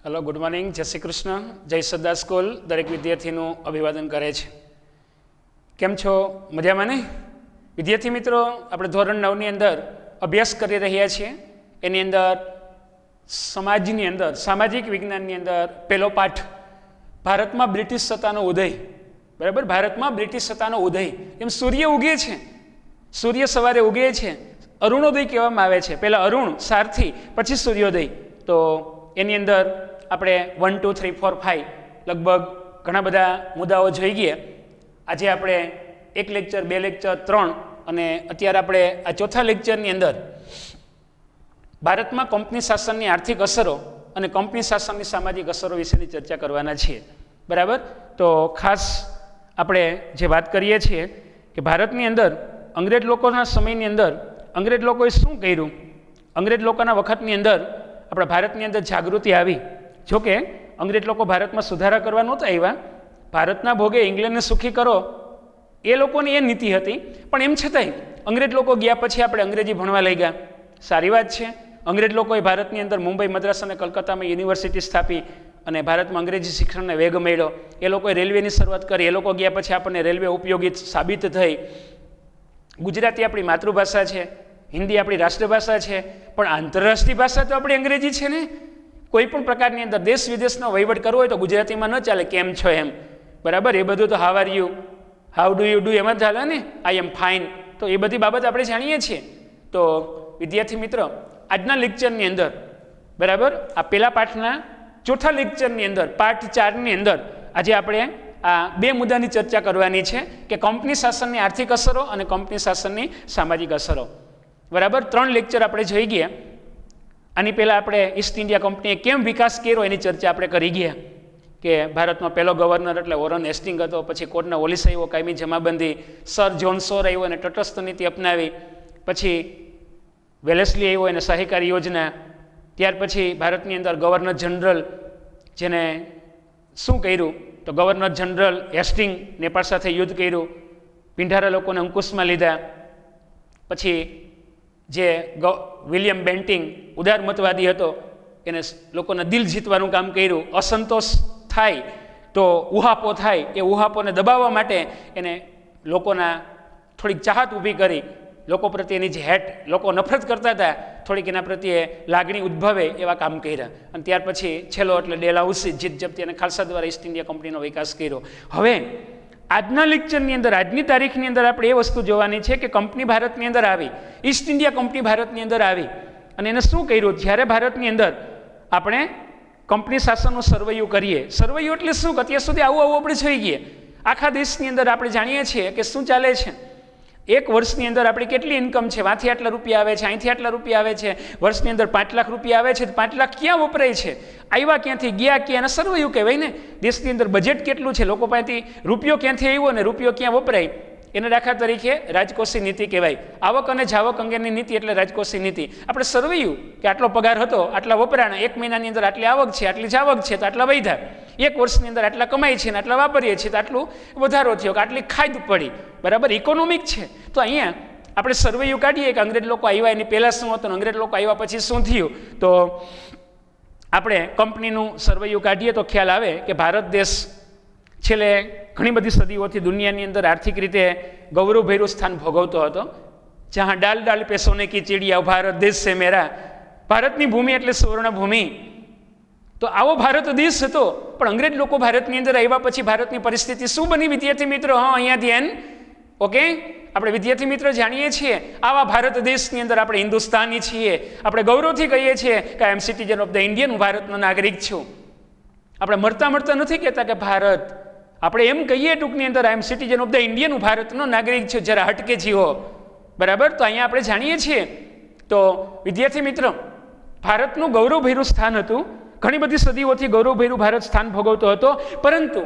Hello good morning जय श्री कृष्ण जय श्रद्धा school दरेक विद्यार्थीનું અભિવાદન કરે છે। કેમ છો મજામાં ને વિદ્યાર્થી મિત્રો? આપણે ધોરણ 9 ની અંદર અભ્યાસ કરી રહ્યા છીએ। એની અંદર સમાજની અંદર સામાજિક વિજ્ઞાનની અંદર પહેલો પાઠ ભારતમાં બ્રિટિશ સત્તાનો ઉદય। બરાબર, ભારતમાં બ્રિટિશ સત્તાનો ઉદય। એમ સૂર્ય ઉગે છે, સૂર્ય સવારે ઉગે છે, અરુણોદય કહેવામાં આવે છે। પહેલા અરુણ સારથી પછી સૂર્યોદય। તો એની અંદર આપણે 1 2 3 4 5 લગભગ ઘણા બધા મુદ્દાઓ જોઈ ગયા। આજે આપણે એક લેક્ચર, બે લેક્ચર, 3 અને અત્યારે આપણે આ ચોથા લેક્ચરની અંદર ભારતમાં કંપની શાસનની આર્થિક અસરો અને કંપની શાસનની સામાજિક અસરો વિશેની ચર્ચા કરવાના છીએ। બરાબર, તો ખાસ આપણે જે વાત કરીએ છીએ કે ભારતની અંદર અંગ્રેજ લોકોના સમયની અંદર અંગ્રેજ લોકોએ શું કર્યું। અંગ્રેજ લોકોના વખતની અંદર આપણા ભારતની અંદર જાગૃતિ આવી। જોકે અંગ્રેજ લોકો ભારતમાં સુધારા કરવા નહોતા આવ્યા, ભારતના ભોગે ઇંગ્લેન્ડને સુખી કરો એ લોકોની એ નીતિ હતી। પણ એમ છતાંય અંગ્રેજ લોકો ગયા પછી આપણે અંગ્રેજી ભણવા લઈ ગયા, સારી વાત છે। અંગ્રેજ લોકોએ ભારતની અંદર મુંબઈ, મદ્રાસ અને કલકત્તામાં યુનિવર્સિટી સ્થાપી અને ભારતમાં અંગ્રેજી શિક્ષણને વેગ મળ્યો। એ લોકોએ રેલવેની શરૂઆત કરી, એ લોકો ગયા પછી આપણને રેલવે ઉપયોગી સાબિત થઈ। ગુજરાતી આપણી માતૃભાષા છે, હિન્દી આપણી રાષ્ટ્રભાષા છે, પણ આંતરરાષ્ટ્રીય ભાષા તો આપણી અંગ્રેજી છે ને। કોઈ પણ પ્રકારની અંદર દેશ વિદેશનો વહીવટ કરવો હોય તો ગુજરાતીમાં ન ચાલે, કેમ છો એમ। બરાબર, એ બધું તો how are you, how do you do એમ જ ચાલે ને, આઈ એમ ફાઇન। તો એ બધી બાબત આપણે જાણીએ છીએ। તો વિદ્યાર્થી મિત્રો, આજના લેક્ચરની અંદર બરાબર આ પહેલા પાઠના ચોથા લેક્ચરની અંદર પાઠ 4ની અંદર આજે આપણે આ બે મુદ્દાની ચર્ચા કરવાની છે કે કંપની શાસનની આર્થિક અસરો અને કંપની શાસનની સામાજિક અસરો। બરાબર, 3 લેક્ચર આપણે જોઈ ગયા। આની પહેલાં આપણે ઈસ્ટ ઇન્ડિયા કંપનીએ કેમ વિકાસ કર્યો એની ચર્ચા આપણે કરી ગયા કે ભારતમાં પહેલો ગવર્નર એટલે વોરન હેસ્ટિંગ હતો, પછી કોર્ટના ઓલિસ આવ્યો, કાયમી જમાબંધી, સર જ્હોન શોર આવ્યો અને તટસ્થ નીતિ અપનાવી, પછી વેલેસ્લી આવ્યો અને સહકારી યોજના, ત્યાર પછી ભારતની અંદર ગવર્નર જનરલ જેને શું કર્યું તો ગવર્નર જનરલ હેસ્ટિંગ નેપાળ સાથે યુદ્ધ કર્યું, પિંઢારા લોકોને અંકુશમાં લીધા, પછી જે વિલિયમ બેન્ટિંગ ઉદારમતવાદી હતો એને લોકોના દિલ જીતવાનું કામ કર્યું। અસંતોષ થાય તો ઉહાપો થાય, એ ઉહાપોને દબાવવા માટે એને લોકોના થોડીક ચાહત ઊભી કરી, લોકો પ્રત્યેની જે હેટ, લોકો નફરત કરતા હતા, થોડીક એના પ્રત્યે લાગણી ઉદ્ભવે એવા કામ કર્યા। અને ત્યાર પછી છેલ્લો એટલે ડેલહાઉસી જીત જપ્તી અને ખાલસા દ્વારા ઈસ્ટ ઇન્ડિયા કંપનીનો વિકાસ કર્યો। હવે આજના લેક્ચરની અંદર, આજની તારીખની અંદર આપણે એ વસ્તુ જોવાની છે કે કંપની ભારતની અંદર આવી, ઈસ્ટ ઇન્ડિયા કંપની ભારતની અંદર આવી અને એને શું કર્યું। જ્યારે ભારતની અંદર આપણે કંપની શાસનનું સર્વૈયું કરીએ, સર્વૈયું એટલે શું કે અત્યાર સુધી આવું આપણે જોઈ ગયા। આખા દેશની અંદર આપણે જાણીએ છીએ કે શું ચાલે છે। એક વર્ષની અંદર આપણી કેટલી ઇન્કમ છે, વાંથી આટલા રૂપિયા આવે છે, અહીંથી આટલા રૂપિયા આવે છે, વર્ષની અંદર 5 લાખ રૂપિયા આવે છે, 5 લાખ ક્યાં વપરાય છે, આવ્યા ક્યાંથી, ગયા ક્યાં, અને સર્વૈયું કહેવાય ને। દેશની અંદર બજેટ કેટલું છે, લોકો પાસેથી રૂપિયો ક્યાંથી આવ્યો ને રૂપિયો ક્યાં વપરાય, એને દાખલા તરીકે રાજકોષી નીતિ કહેવાય। આવક અને જાવક અંગેની નીતિ એટલે રાજકોષી નીતિ। આપણે સર્વૈયું કે આટલો પગાર હતો, આટલા વપરાણા, એક મહિનાની અંદર આટલી આવક છે, આટલી જાવક છે તો આટલા વૈધા, એક વર્ષની અંદર આટલા કમાય છે ને આટલા વાપરીએ છીએ તો આટલું વધારો થયો કે આટલી ખાદ પડી। બરાબર, ઇકોનોમિક છે। તો અહીંયા આપણે સર્વૈયું કાઢીએ કે અંગ્રેજ લોકો આવ્યા એની પહેલાં શું હતું, અંગ્રેજ લોકો આવ્યા પછી શું થયું। તો આપણે કંપનીનું સર્વૈયું કાઢીએ તો ખ્યાલ આવે કે ભારત દેશ છેલ્લે ઘણી બધી સદીઓથી દુનિયાની અંદર આર્થિક રીતે ગૌરવભર્યું સ્થાન ભોગવતો હતો। જ્યાં ડાલ ડાલ પે સોને કી ચીડિયા, ભારત દેશ છે મેરા, ભારતની ભૂમિ એટલે સુવર્ણ ભૂમિ। તો આવો ભારત દેશ હતો, પણ અંગ્રેજ લોકો ભારતની અંદર આવ્યા પછી ભારતની પરિસ્થિતિ શું બની વિદ્યાર્થી મિત્રો? હા, અહીંયા ધ્યાન, ઓકે। આપણે વિદ્યાર્થી મિત્રો જાણીએ છીએ આવા ભારત દેશની અંદર આપણે હિન્દુસ્તાની છીએ, આપણે ગૌરવથી કહીએ છીએ કે આઈ એમ સિટીઝન ઓફ ધ ઇન્ડિયન, હું ભારતનો નાગરિક છું। આપણે મળતા નથી કહેતા કે ભારત, આપણે એમ કહીએ ટૂંકની અંદર આઈ એમ સિટીઝન ઓફ ધ ઇન્ડિયન, હું ભારતનો નાગરિક છું, જરા હટકે જીવો। બરાબર, તો અહીંયા આપણે જાણીએ છીએ તો વિદ્યાર્થી મિત્રો ભારતનું ગૌરવભર્યું સ્થાન હતું, ઘણી બધી સદીઓથી ગૌરવભર્યું ભારત સ્થાન ભોગવતો હતો। પરંતુ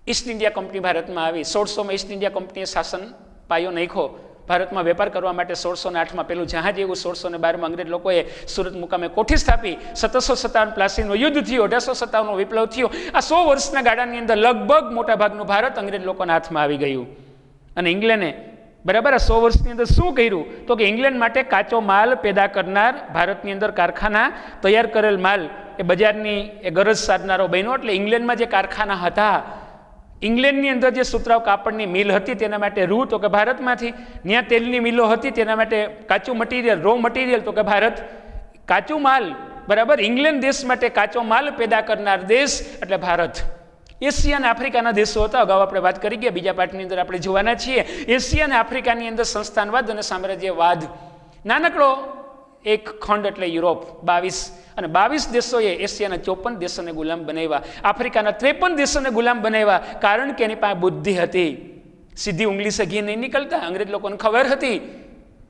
ઈસ્ટ ઇન્ડિયા કંપની ભારતમાં આવી, 1600માં ઈસ્ટ ઇન્ડિયા કંપનીએ શાસન પાયો નાખ્યો। ભારતમાં વેપાર કરવા માટે 1608માં પેલું જહાજ એવું, 1612માં અંગ્રેજ લોકોએ સુરત મુકામે કોઠી સ્થાપી, 1757 પ્લાસીનું યુદ્ધ થયું, 1857નો વિપ્લવ થયો। આ 100 વર્ષના ગાળાની અંદર લગભગ મોટા ભાગનું ભારત અંગ્રેજ લોકોના હાથમાં આવી ગયું અને ઇંગ્લેન્ડે બરાબર. આ 100 વર્ષની અંદર શું કર્યું? તો કે ઇંગ્લેન્ડ માટે કાચો માલ પેદા કરનાર, ભારતની અંદર કારખાના તૈયાર કરેલ માલ એ બજારની એ ગરજ સાધનારો બન્યો. એટલે ઇંગ્લેન્ડમાં જે કારખાના હતા, ઇંગ્લેન્ડની અંદર જે સુતરાઉ કાપડની મિલ હતી તેના માટે રૂ તો કે ભારતમાંથી, ત્યાં તેલની મિલો હતી તેના માટે કાચું મટીરિયલ, રો મટીરિયલ તો કે ભારત, કાચું માલ, બરાબર. ઇંગ્લેન્ડ દેશ માટે કાચો માલ પેદા કરનાર દેશ એટલે ભારત. એશિયા અને આફ્રિકાના દેશો હતા, અગાઉ આપણે વાત કરી ગયા, બીજા પાઠની અંદર આપણે જોવાના છીએ. એશિયા અને આફ્રિકાની અંદર સંસ્થાનવાદ અને સામ્રાજ્યવાદ, નાનકડો એક ખંડ એટલે યુરોપ, 22 અને 22 દેશોએ એશિયાના 54 દેશોને ગુલામ બનાવ્યા, આફ્રિકાના 53 દેશોને ગુલામ બનાવ્યા. કારણ કે એની પાસે બુદ્ધિ હતી. સીધી ઉંગલી સે ઘી નહીં નીકળતા. અંગ્રેજ લોકોને ખબર હતી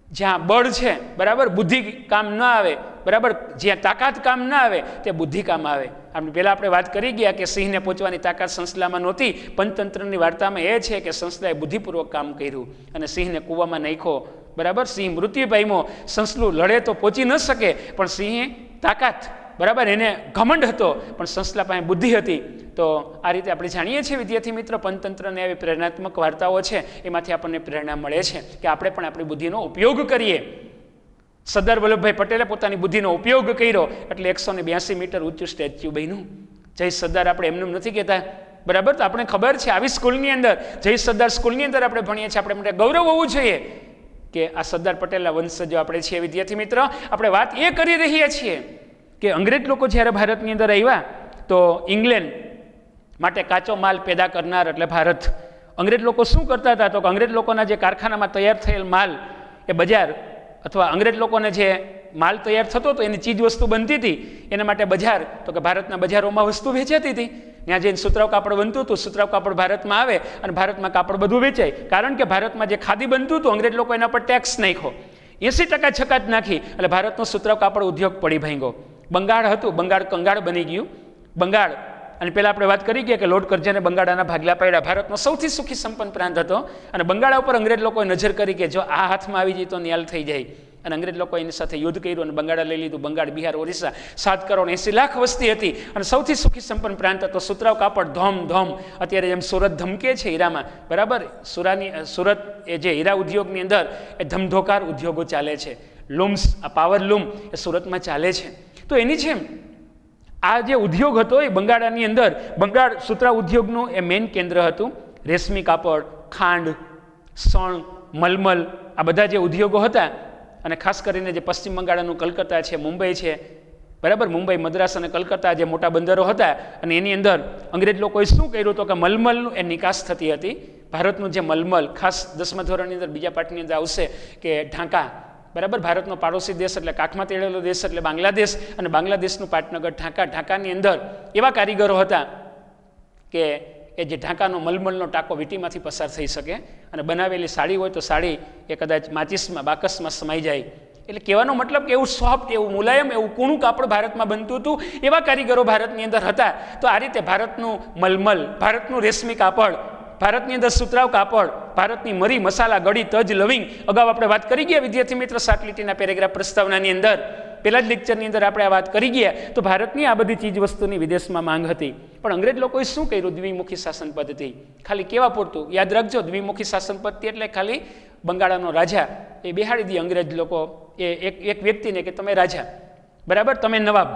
જ્યાં બળ છે, બરાબર, બુદ્ધિ કામ ન આવે, બરાબર, જ્યાં તાકાત કામ ન આવે તે બુદ્ધિ કામ આવે. આપણે પહેલાં આપણે વાત કરી ગયા કે સિંહને પહોંચવાની તાકાત સંસલામાં નહોતી. પંચતંત્રની વાર્તામાં એ છે કે સંસલાએ બુદ્ધિપૂર્વક કામ કર્યું અને સિંહને કૂવામાં નાખ્યો, બરાબર. સિંહ મૃત્યુ પામ્યો. સંસલું લડે તો પહોંચી ન શકે, પણ સિંહે તાકાત, બરાબર, એને ઘમંડ હતો, પણ સંસલા પાસે બુદ્ધિ હતી. તો આ રીતે આપણે જાણીએ છીએ વિદ્યાર્થી મિત્ર, પંચતંત્રની આવી પ્રેરણાત્મક વાર્તાઓ છે, એમાંથી આપણને પ્રેરણા મળે છે કે આપણે પણ આપણી બુદ્ધિનો ઉપયોગ કરીએ. સરદાર વલ્લભભાઈ પટેલે પોતાની બુદ્ધિનો ઉપયોગ કર્યો એટલે 182 મીટર ઊંચું સ્ટેચ્યુ બન્યું. જય સરદાર આપણે એમનેમ નથી કહેતા, બરાબર. તો આપણે ખબર છે આવી સ્કૂલની અંદર, જય સરદાર સ્કૂલની અંદર આપણે ભણીએ છીએ, આપણે માટે ગૌરવ હોવું જોઈએ કે આ સરદાર પટેલના વંશજો આપણે છીએ. વિદ્યાર્થી મિત્ર, આપણે વાત એ કરી રહ્યા છીએ કે અંગ્રેજ લોકો જ્યારે ભારતની અંદર આવ્યા તો ઇંગ્લેન્ડ માટે કાચો માલ પેદા કરનાર એટલે ભારત. અંગ્રેજ લોકો શું કરતા હતા? તો અંગ્રેજ લોકોના જે કારખાનામાં તૈયાર થયેલ માલ એ બજાર અથવા અંગ્રેજ લોકોને જે માલ તૈયાર થતો હતો, એની ચીજ વસ્તુ બનતી હતી, એના માટે બજાર તો કે ભારતના બજારોમાં વસ્તુ વેચાતી હતી. ત્યાં જઈને સુતરાઉ કાપડ બનતું હતું, સુતરાઉ કાપડ ભારતમાં આવે અને ભારતમાં કાપડ બધું વેચાય. કારણ કે ભારતમાં જે ખાદી બનતું હતું, અંગ્રેજ લોકો એના પર ટેક્સ નાખ્યો, 80% છકાત નાખી, એટલે ભારતનો સુતરાઉ કાપડ ઉદ્યોગ પડી ભાંગ્યો. બંગાળ હતું, બંગાળ કંગાળ બની ગયું. બંગાળ, અને પહેલાં આપણે વાત કરી ગયા કે લોર્ડ કર્જને બંગાળાના ભાગલા પાડ્યા. ભારતનો સૌથી સુખી સંપન્ન પ્રાંત હતો અને બંગાળા ઉપર અંગ્રેજ લોકોએ નજર કરી કે જો આ હાથમાં આવી જાય તો નિયાલ થઈ જાય, અને અંગ્રેજ લોકોએ એની સાથે યુદ્ધ કર્યું અને બંગાળા લઈ લીધું. બંગાળ, બિહાર, ઓરિસ્સા 7 કરોડ 80 લાખ વસ્તી હતી અને સૌથી સુખી સંપન્ન પ્રાંત હતો. સુતરાઉ કાપડ ધોમ ધોમ, અત્યારે જેમ સુરત ધમકે છે હીરામાં, બરાબર, સુરત એ જે હીરા ઉદ્યોગની અંદર એ ધમધોકાર ઉદ્યોગો ચાલે છે. લૂમ્સ, આ પાવર લૂમ એ સુરતમાં ચાલે છે. તો એની છે આ જે ઉદ્યોગ હતો એ બંગાળાની અંદર, બંગાળ સુતરાઉ ઉદ્યોગનું એ મેઇન કેન્દ્ર હતું. રેશમી કાપડ, ખાંડ, સણ, મલમલ, આ બધા જે ઉદ્યોગો હતા. અને ખાસ કરીને જે પશ્ચિમ બંગાળનું કલકત્તા છે, મુંબઈ છે, બરાબર, મુંબઈ, મદ્રાસ અને કલકત્તા જે મોટા બંદરો હતા, અને એની અંદર અંગ્રેજ લોકોએ શું કર્યું તો કે મલમલનું એ નિકાસ થતી હતી. ભારતનું જે મલમલ, ખાસ 10મા ધોરણની અંદર બીજા પાઠની અંદર આવશે કે ઢાકા, બરાબર, ભારતનો પાડોશી દેશ એટલે કાખમાં તેડેલો દેશ એટલે બાંગ્લાદેશ, અને બાંગ્લાદેશનું પાટનગર ઢાકા. ઢાકાની અંદર એવા કારીગરો હતા કે એ જે ઢાકાનો મલમલનો ટાંકો વીંટીમાંથી પસાર થઈ શકે, અને બનાવેલી સાડી હોય તો સાડી એ કદાચ માચિસમાં, બાકસમાં સમાઈ જાય. એટલે કહેવાનો મતલબ કે એવું સોફ્ટ, એવું મુલાયમ, એવું કૂણું કાપડ ભારતમાં બનતું હતું. એવા કારીગરો ભારતની અંદર હતા. તો આ રીતે ભારતનું મલમલ, ભારતનું રેશમી કાપડ, ભારતની અંદર સુતરાઉ કાપડ, ભારતની મરી, મસાલા, ગળી, તજ, લવિંગ, અગાઉ આપણે વાત કરી ગયા વિદ્યાર્થી મિત્ર 7 લીટીના પેરેગ્રાફ પ્રસ્તાવનાની અંદર, પહેલા જ લેક્ચરની અંદર આપણે આ વાત કરી ગયા. તો ભારતની આ બધી ચીજ વસ્તુની વિદેશમાં માંગ હતી. પણ અંગ્રેજ લોકોએ શું કર્યું? દ્વિમુખી શાસન પદ્ધતિ. ખાલી કેવા પૂરતું યાદ રાખજો, દ્વિમુખી શાસન પદ્ધતિ એટલે ખાલી બંગાળાનો રાજા એ બેહાડી દે અંગ્રેજ લોકો એ એક વ્યક્તિને કે તમે રાજા, બરાબર, તમે નવાબ.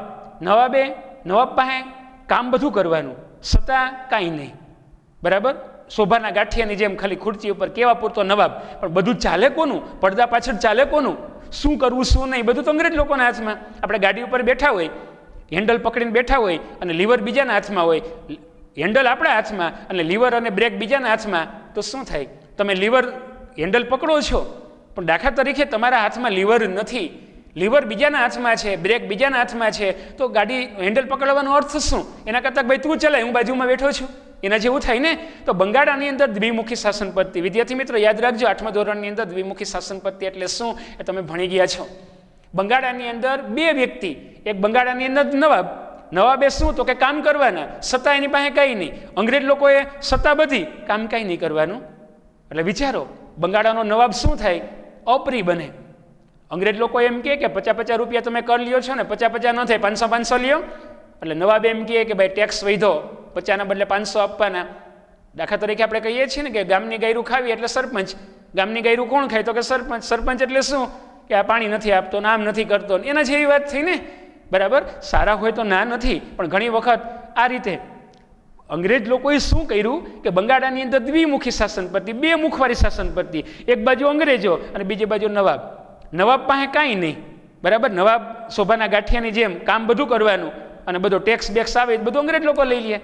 નવાબ પાસે કામ બધું કરવાનું, સત્તા કાંઈ નહીં, બરાબર. શોભાના ગાંઠિયાની જેમ ખાલી ખુરચી ઉપર કેવા પૂરતો નવાબ, પણ બધું ચાલે કોનું? પડદા પાછળ ચાલે કોનું? શું કરવું શું નહીં બધું તો અંગ્રેજ લોકોના હાથમાં. આપણે ગાડી ઉપર બેઠા હોય, હેન્ડલ પકડીને બેઠા હોય અને લીવર બીજાના હાથમાં હોય, હેન્ડલ આપણા હાથમાં અને લીવર અને બ્રેક બીજાના હાથમાં, તો શું થાય? તમે લીવર હેન્ડલ પકડો છો, પણ દાખલા તરીકે તમારા હાથમાં લીવર નથી, લીવર બીજાના હાથમાં છે, બ્રેક બીજાના હાથમાં છે, તો ગાડી હેન્ડલ પકડવાનો અર્થ શું? એના કરતાં ભાઈ તું ચલાય, હું બાજુમાં બેઠો છું, એના જેવું થાય ને. તો બંગાળાની અંદર દ્વિમુખી શાસન પદ્ધતિ. વિદ્યાર્થી મિત્રો યાદ રાખજો, 8મા ધોરણની અંદર દ્વિમુખી શાસન પદ્ધતિ એટલે શું એ તમે ભણી ગયા છો. બંગાળાની અંદર 2 વ્યક્તિ, એક બંગાળાની અંદર નવાબે શું તો કે કામ કરવાના, સત્તા એની પાસે કાંઈ નહીં. અંગ્રેજ લોકોએ સત્તા બધી, કામ કાંઈ નહીં કરવાનું. એટલે વિચારો, બંગાળાનો નવાબ શું થાય? અપ્રી બને. અંગ્રેજ લોકો એમ કહે કે 50-50 રૂપિયા તમે કર લ્યો છો ને, 50-50 ન થાય, 500-500 લ્યો. એટલે નવાબ એમ કહે કે ભાઈ ટેક્સ વધ્યો, 50ના બદલે 500 આપવાના. દાખલા તરીકે આપણે કહીએ છીએ ને કે ગામની ગાયરું ખાવી એટલે સરપંચ, ગામની ગાયરું કોણ ખાય? તો કે સરપંચ. સરપંચ એટલે શું? કે આ પાણી નથી આપતો, નામ નથી કરતો, એના જેવી વાત થઈ ને, બરાબર. સારા હોય તો ના નથી, પણ ઘણી વખત આ રીતે અંગ્રેજ લોકોએ શું કર્યું કે બંગાળાની અંદર દ્વિમુખી શાસન પદ્ધતિ, બે મુખવાળી શાસન પદ્ધતિ, એક બાજુ અંગ્રેજો અને બીજી બાજુ નવાબ. નવાબ પાસે કાંઈ નહીં, બરાબર. નવાબ શોભાના ગાંઠિયાની જેમ કામ બધું કરવાનું અને બધો ટેક્સ બેક્સ આવે બધું અંગ્રેજ લોકો લઈ લે.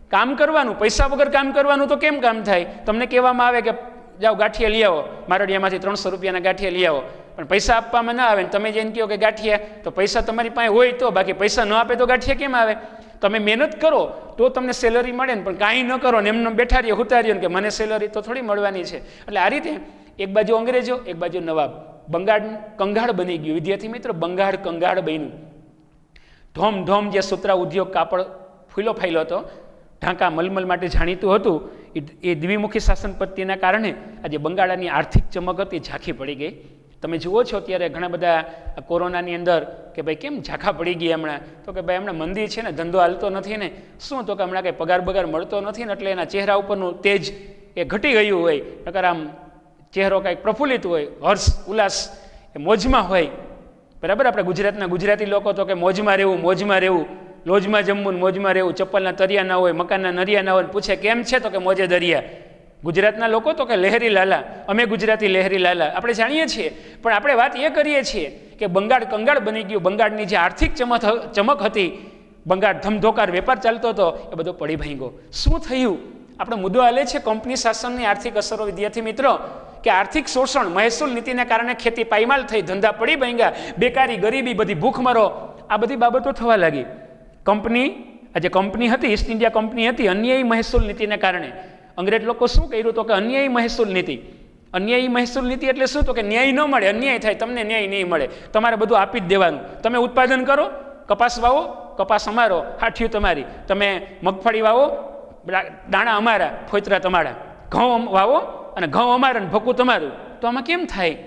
કામ કરવાનું, પૈસા વગર કામ કરવાનું તો કેમ કામ થાય? તમને કહેવામાં આવે કે જાઓ ગાંઠિયા લઈ આવો, મારડિયામાંથી 300 રૂપિયાના ગાંઠિયા લઈ આવો, પણ પૈસા આપવામાં ના આવે ને તમે જઈને કહો કે ગાંઠિયા, તો પૈસા તમારી પાસે હોય તો, બાકી પૈસા ન આપે તો ગાંઠિયા કેમ આવે? તમે મહેનત કરો તો તમને સેલરી મળે ને, પણ કાંઈ ન કરો ને એમને બેઠા રહ્યો ઉતાર્યો ને કે મને સેલરી તો થોડી મળવાની છે. એટલે આ રીતે એક બાજુ અંગ્રેજો, એક બાજુ નવાબ. બંગાળ કંગાળ બની ગયું વિદ્યાર્થી મિત્રો, બંગાળ કંગાળ બન્યું. ધોમ જે સુતરા ઉદ્યોગ, કાપડ ફૂલો ફાયલો હતો, ઢાંકા મલમલ માટે જાણીતું હતું, એ દ્વિમુખી શાસન પદ્ધતિના કારણે આજે બંગાળાની આર્થિક ચમક હતી ઝાંખી પડી ગઈ. તમે જુઓ છો અત્યારે ઘણા બધા કોરોનાની અંદર કે ભાઈ કેમ ઝાંખા પડી ગયા હમણાં, તો કે ભાઈ હમણાં મંદી છે ને, ધંધો હાલતો નથી ને, શું તો કે હમણાં કંઈ પગાર બગાર મળતો નથી ને, એટલે એના ચહેરા ઉપરનું તેજ એ ઘટી ગયું હોય, નકર આમ ચહેરો કાંઈક પ્રફુલ્લિત હોય, હર્ષ ઉલ્લાસ એ મોજમાં હોય, બરાબર. આપણે ગુજરાતી લોકો તો કે મોજમાં રહેવું, મોજમાં રહેવું, લોજમાં જમવું ને મોજમાં રહેવું, ચપ્પલના તરિયા ના હોય, મકાનના નરિયા ના હોય, પૂછે કેમ છે તો કે મોજે દરિયા. ગુજરાતના લોકો તો કે લહેરી લાલા, અમે ગુજરાતી લહેરી લાલા, આપણે જાણીએ છીએ. પણ આપણે વાત એ કરીએ છીએ કે બંગાળ કંગાળ બની ગયું. બંગાળની જે આર્થિક ચમક હતી, બંગાળ ધમધોકાર વેપાર ચાલતો હતો, એ બધો પડી ભાંગ્યો. શું થયું? આપણો મુદ્દો હાલે છે કંપની શાસનની આર્થિક અસરો વિદ્યાર્થી મિત્રો, કે આર્થિક શોષણ, મહેસૂલ નીતિના કારણે ખેતી પાયમાલ થઈ, ધંધા પડી ભાંગ્યા, બેકારી, ગરીબી, બધી ભૂખમરો, આ બધી બાબતો થવા લાગી. આ જે કંપની હતી, ઈસ્ટ ઇન્ડિયા કંપની હતી, અન્યાયી મહેસૂલ નીતિને કારણે અંગ્રેજ લોકો શું કર્યું? તો કે અન્યાયી મહેસૂલ નીતિ. અન્યાયી મહેસૂલ નીતિ એટલે શું? તો કે ન્યાય ન મળે, અન્યાય થાય, તમને ન્યાય નહીં મળે, તમારે બધું આપી જ દેવાનું. તમે ઉત્પાદન કરો, કપાસ વાવો, કપાસ અમારો, હાઠિયું તમારી, તમે મગફળી વાવો, દાણા અમારા, ફોતરા તમારા, ઘઉં વાવો અને ઘઉં અમારા ને ભકું તમારું. તો આમાં કેમ થાય?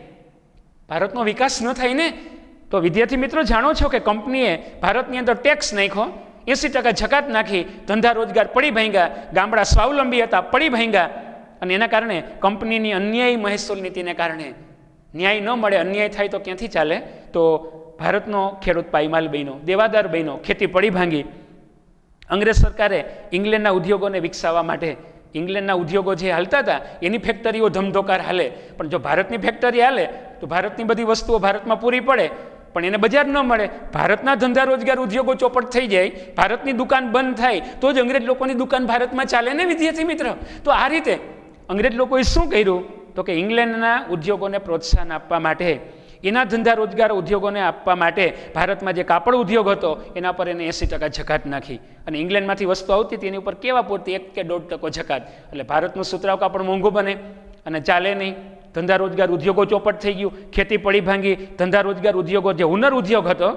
ભારતનો વિકાસ ન થાય ને. તો વિદ્યાર્થી મિત્રો જાણો છો કે કંપનીએ ભારતની અંદર ટેક્સ નાખ્યો, 80% જકાત નાખી, ધંધા રોજગાર પડી ભાંગ્યા, ગામડા સ્વાવલંબી હતા પડી ભાંગ્યા, અને એના કારણે કંપનીની અન્યાયી મહેસૂલ નીતિને કારણે ન્યાય ન મળે, અન્યાય થાય તો ક્યાંથી ચાલે? તો ભારતનો ખેડૂત પાયમાલ બન્યો, દેવાદાર બન્યો, ખેતી પડી ભાંગી. અંગ્રેજ સરકારે ઇંગ્લેન્ડના ઉદ્યોગોને વિકસાવવા માટે, ઇંગ્લેન્ડના ઉદ્યોગો જે હાલતા હતા એની ફેક્ટરીઓ ધમધોકાર હાલે, પણ જો ભારતની ફેક્ટરી હાલે તો ભારતની બધી વસ્તુઓ ભારતમાં પૂરી પડે, પણ એને બજાર ન મળે. ભારતના ધંધા રોજગાર ઉદ્યોગો ચોપટ થઈ જાય, ભારતની દુકાન બંધ થાય તો જ અંગ્રેજ લોકોની દુકાન ભારતમાં ચાલે ને વિદ્યાર્થી મિત્ર. તો આ રીતે અંગ્રેજ લોકોએ શું કર્યું? તો કે ઇંગ્લેન્ડના ઉદ્યોગોને પ્રોત્સાહન આપવા માટે, એના ધંધા રોજગાર ઉદ્યોગોને આપવા માટે ભારતમાં જે કાપડ ઉદ્યોગ હતો એના પર એને 80% જકાત નાખી, અને ઇંગ્લેન્ડમાંથી વસ્તુ આવતી હતી એની ઉપર કેવા પૂરતી 1 કે 1.5% જકાત. એટલે ભારતનું સુતરાઉ કાપડ મોંઘું બને અને ચાલે નહીં. ધંધા રોજગાર ઉદ્યોગો ચોપટ થઈ ગયું, ખેતી પડી ભાંગી. ધંધા રોજગાર ઉદ્યોગો, જે હુનર ઉદ્યોગ હતો,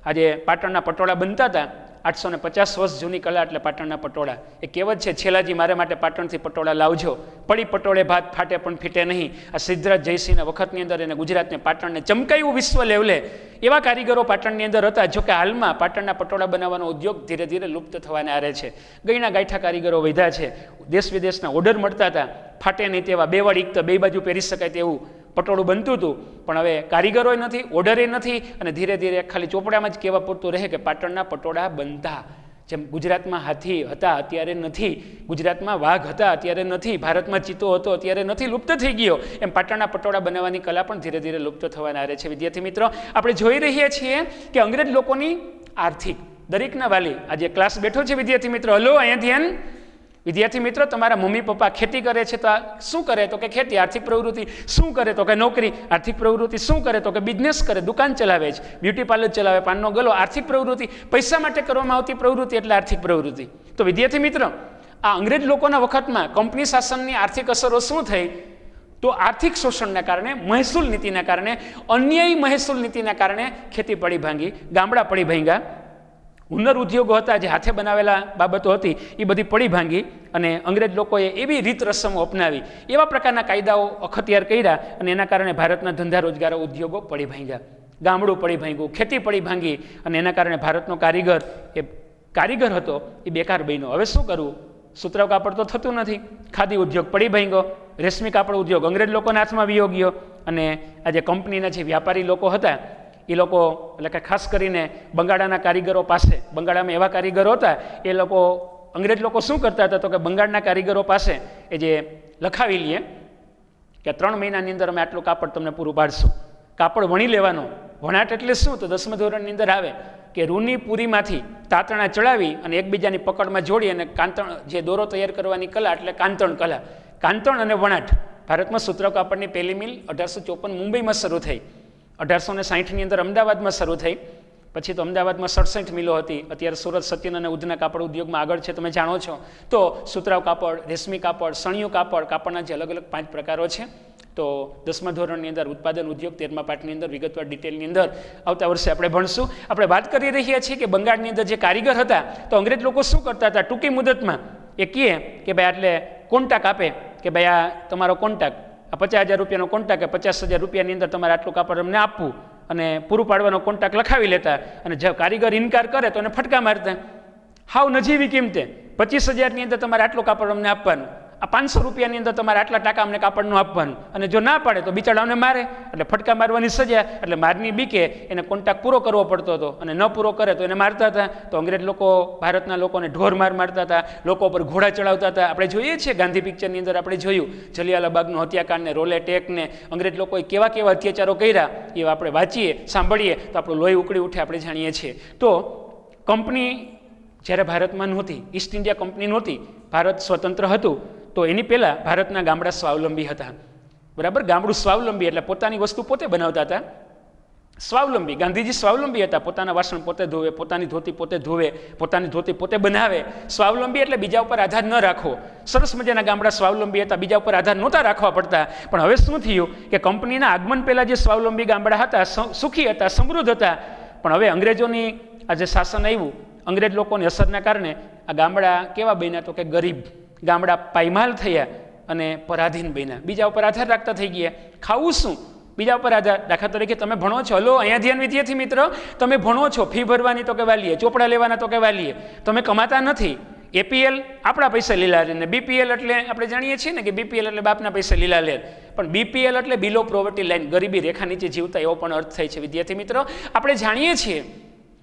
આજે પાટણના પટોળા બનતા હતા, 850 વર્ષ જૂની કલા એટલે પાટણના પટોળા. એ કહેવત છે, છેલ્લાજી મારા માટે પાટણથી પટોળા લાવજો, પડી પટોળે ભાત ફાટે પણ ફીટે નહીં. આ સિદ્ધરાજ જયસિંહના વખતની અંદર એને ગુજરાતને, પાટણને ચમકાયું વિશ્વ લેવલે. એવા કારીગરો પાટણની અંદર હતા. જોકે હાલમાં પાટણના પટોળા બનાવવાનો ઉદ્યોગ ધીરે ધીરે લુપ્ત થવાને આરે છે. ગઈના ગાંઠા કારીગરો વધ્યા છે. દેશ વિદેશના ઓર્ડર મળતા હતા, ફાટે નહીં તેવા, બે વાળ એકતા, બે બાજુ પહેરી શકાય તેવું પટોળું બનતું હતું. પણ હવે કારીગરો નથી, ઓર્ડરે નથી, અને ધીરે ધીરે ખાલી ચોપડામાં જ કહેવા પૂરતું રહે કે પાટણના પટોળા બનતા. જેમ ગુજરાતમાં હાથી હતા અત્યારે નથી, ગુજરાતમાં વાઘ હતા અત્યારે નથી, ભારતમાં ચિત્તો હતો અત્યારે નથી, લુપ્ત થઈ ગયો. એમ પાટણના પટોળા બનાવવાની કલા પણ ધીરે ધીરે લુપ્ત થવાના આરે છે. વિદ્યાર્થી મિત્રો, આપણે જોઈ રહ્યા છીએ કે અંગ્રેજ લોકોની આર્થિક, દરેકના વાલી, આજે ક્લાસ બેઠો છે વિદ્યાર્થી મિત્રો, હલો અહીંયા ધ્યાન. વિદ્યાર્થી મિત્રો, તમારા મમ્મી પપ્પા ખેતી કરે છે તો શું કરે? તો કે ખેતી, આર્થિક પ્રવૃત્તિ. શું કરે? તો કે નોકરી, આર્થિક પ્રવૃત્તિ. શું કરે? તો કે બિઝનેસ કરે, દુકાન ચલાવે છે, બ્યુટી પાર્લર ચલાવે, પાનનો ગલો, આર્થિક પ્રવૃત્તિ. પૈસા માટે કરવામાં આવતી પ્રવૃત્તિ એટલે આર્થિક પ્રવૃત્તિ. તો વિદ્યાર્થી મિત્રો, આ અંગ્રેજ લોકોના વખતમાં કંપની શાસનની આર્થિક અસરો શું થઈ? તો આર્થિક શોષણના કારણે, મહેસૂલ નીતિના કારણે, અન્યાયી મહેસૂલ નીતિના કારણે ખેતી પડી ભાંગી, ગામડા પડી ભાંગ્યા, હુનર ઉદ્યોગો હતા, જે હાથે બનાવેલા બાબતો હતી એ બધી પડી ભાંગી, અને અંગ્રેજ લોકોએ એવી રીત રસમો અપનાવી, એવા પ્રકારના કાયદાઓ અખત્યાર કર્યા, અને એના કારણે ભારતના ધંધા રોજગાર ઉદ્યોગો પડી ભાંગ્યા, ગામડું પડી ભાંગ્યું, ખેતી પડી ભાંગી, અને એના કારણે ભારતનો કારીગર હતો એ બેકાર બન્યો. હવે શું કરવું? સુતરાઉ કાપડ તો થતું નથી, ખાદી ઉદ્યોગ પડી ભાંગ્યો, રેશમી કાપડ ઉદ્યોગ અંગ્રેજ લોકોના હાથમાં વિયો ગયો, અને આ જે કંપનીના જે વ્યાપારી લોકો હતા એ લોકો એટલે કે ખાસ કરીને બંગાળાના કારીગરો પાસે, બંગાળામાં એવા કારીગરો હતા એ લોકો, અંગ્રેજ લોકો શું કરતા હતા તો કે બંગાળના કારીગરો પાસે એ જે લખાવી લઈએ કે 3 મહિનાની અંદર અમે આટલું કાપડ તમને પૂરું પાડશું. કાપડ વણી લેવાનો. વણાટ એટલે શું? તો 10મા ધોરણની અંદર આવે કે રૂની પૂરીમાંથી તાતણા ચડાવી અને એકબીજાની પકડમાં જોડી અને કાંતણ, જે દોરો તૈયાર કરવાની કલા એટલે કાંતણ કલા, કાંતણ અને વણાટ. ભારતમાં સુતરાઉ કાપડની પહેલી મિલ 1854 મુંબઈમાં શરૂ થઈ, 1860ની અંદર અમદાવાદમાં શરૂ થઈ, પછી તો અમદાવાદમાં 67 મિલો હતી, અત્યારે સુરત, સચિન અને ઉધના કાપડ ઉદ્યોગમાં આગળ છે, તમે જાણો છો. તો સુતરાઉ કાપડ, રેશમી કાપડ, સણિયું કાપડ, કાપડના જે અલગ અલગ 5 પ્રકારો છે. તો 10મા ધોરણની અંદર ઉત્પાદન ઉદ્યોગ 13મા પાઠની અંદર વિગતવાર ડિટેલની અંદર આવતા વર્ષે આપણે ભણશું. આપણે વાત કરી રહ્યા છીએ કે બંગાળની અંદર જે કારીગર હતા તો અંગ્રેજ લોકો શું કરતા હતા, ટૂંકી મુદતમાં એ કહે કે ભાઈ આટલે કોન્ટ્રાક્ટ આપે કે ભાઈ આ તમારો કોન્ટ્રાક્ટ, આ 50,000 રૂપિયાનો કોન્ટ્રાક્ટ કે 50,000 રૂપિયાની અંદર તમારે આટલું કાપડ અમને આપવું, અને પૂરું પાડવાનો કોન્ટ્રાક્ટ લખાવી લેતા, અને જે કારીગર ઇનકાર કરે તો એને ફટકા મારતા. હાવ નજીવી કિંમતે 25,000ની અંદર તમારે આટલું કાપડ અમને આપવાનું, આ 500 રૂપિયાની અંદર તમારે આટલા ટાકા અમને કાપડનું આપવાનું, અને જો ના પાડે તો બિચારાઓને મારે, એટલે ફટકા મારવાની સજા. એટલે મારની બીકે એને કોન્ટ્રાક્ટ પૂરો કરવો પડતો હતો, અને ન પૂરો કરે તો એને મારતા હતા. તો અંગ્રેજ લોકો ભારતના લોકોને ઢોર માર મારતા હતા, લોકો પર ઘોડા ચડાવતા હતા. આપણે જોઈએ છીએ ગાંધી પિક્ચરની અંદર આપણે જોયું જલિયાવાલા બાગનું હત્યાકાંડને, રોલેટ એક્ટને, અંગ્રેજ લોકોએ કેવા કેવા અત્યાચારો કર્યા એ આપણે વાંચીએ, સાંભળીએ તો આપણું લોહી ઉકળી ઉઠે, આપણે જાણીએ છીએ. તો કંપની જ્યારે ભારતમાં નહોતી, ઈસ્ટ ઇન્ડિયા કંપની નહોતી, ભારત સ્વતંત્ર હતું, તો એની પહેલાં ભારતના ગામડા સ્વાવલંબી હતા. બરાબર, ગામડું સ્વાવલંબી એટલે પોતાની વસ્તુ પોતે બનાવતા હતા. સ્વાવલંબી, ગાંધીજી સ્વાવલંબી હતા, પોતાના વાસણ પોતે ધોવે, પોતાની ધોતી પોતે ધોવે, પોતાની ધોતી પોતે બનાવે. સ્વાવલંબી એટલે બીજા ઉપર આધાર ન રાખવો. સરસ મજાના ગામડા સ્વાવલંબી હતા, બીજા ઉપર આધાર નહોતા રાખવા પડતા. પણ હવે શું થયું કે કંપનીના આગમન પહેલાં જે સ્વાવલંબી ગામડા હતા સુખી હતા, સમૃદ્ધ હતા, પણ હવે અંગ્રેજોની આ જે શાસન આવ્યું, અંગ્રેજ લોકોની અસરના કારણે આ ગામડા કેવા બન્યા તો કે ગરીબ, ગામડા પાયમાલ થયા અને પરાધીન બન્યા, બીજા ઉપર આધાર રાખતા થઈ ગયા. ખાવું શું? બીજા ઉપર આધાર. દાખલા તરીકે તમે ભણો છો, હલો અહીંયા ધ્યાન વિદ્યાર્થી મિત્રો, તમે ભણો છો, ફી ભરવાની તો કે વાલીએ, ચોપડા લેવાના તો કે વાલીએ, તમે કમાતા નથી. એપીએલ આપણા પૈસા લીલા લે, ને બીપીએલ એટલે આપણે જાણીએ છીએ ને કે બીપીએલ એટલે બાપના પૈસા લીલા લે, પણ બીપીએલ એટલે બિલો પ્રોવર્ટી લાઈન, ગરીબી રેખા નીચે જીવતા, એવો પણ અર્થ થાય છે. વિદ્યાર્થી મિત્રો, આપણે જાણીએ છીએ